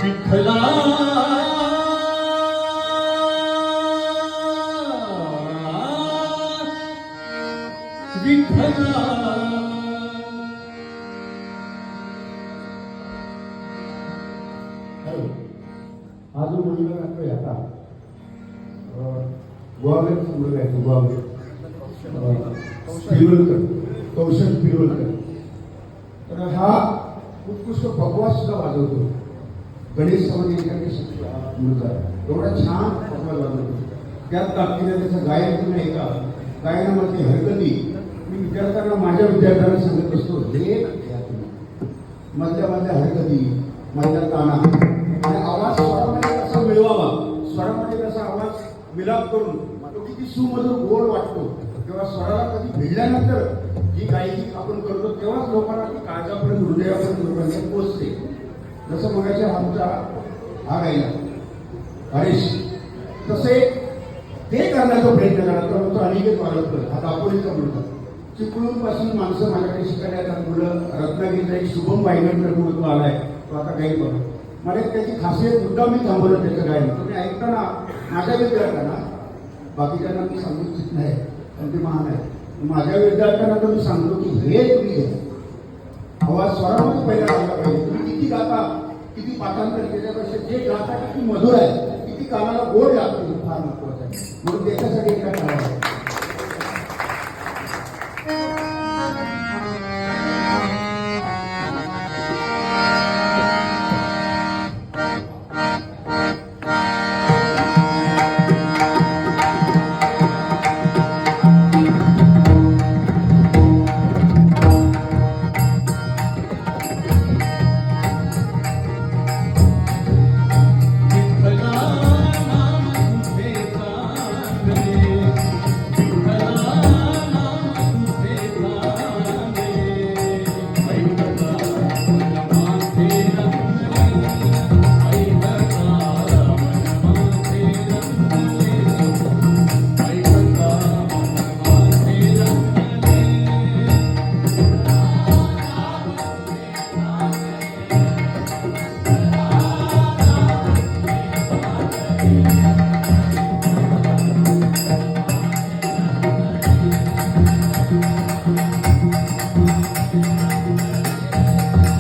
विठ्ठला विठ्ठला हा जो मुलगा गातोय आता गोवागडचा मुलगा आहे तो गोवागड पिळवलकर, कौशल पिळवलकर. तर हा उत्कृष्ट भगवा सुद्धा वाजवतो. गणेश समाज मुलगा एवढा छान भगवा वाजवतो. त्यात ताकदीने त्याचं गायन तुम्ही ऐका. गायनामध्ये हरकती मी विद्यार्थ्यांना, माझ्या विद्यार्थ्यांना सांगत असतो, हे मधल्या मधल्या हरकती, मधल्या ताना आणि आवाज स्वरामध्ये कसा मिळवावा, स्वरामध्ये कसा आवाज मिलाप करून तो किती सुमधुर गोड वाटतो. तेव्हा स्वराला कधी भिडल्यानंतर जी गायकी आपण करतो तेव्हाच लोकांना ती काळजापर्यंत, हृदयापर्यंत लोकांना पोचते. जसं मगाच्या आमचा हा गायला हरीश, तसे ते करण्याचा प्रयत्न करा. तर तो अनिकेत वाढवतो. हा दापोलीचा मुलगा, चिपळूण पासून माणसं माझ्याकडे शिकायला येतात. मुलं रत्नागिरीचा एक शुभम वायगंटर म्हणून तो आलाय, तो आता गायन करतो. मला त्याची खासियत मुद्दा मी थांबवलं त्याचं गायन. तुम्ही ऐकताना माझ्या विद्यार्थ्यांना, बाकीच्यांना मी सांगू इच्छित नाही पण ते महान आहे. माझ्या विद्यार्थ्यांना तर मी सांगतो की हे तुम्ही घ्या, आवाज स्वरामध्ये पहिला आला पाहिजे. तुम्ही किती गाता, किती पाठांतर केल्यापेक्षा जे गाता किती मधुर आहे, किती कानाला गोड लागतो, फार महत्वाचं आहे. म्हणून त्याच्यासाठी एका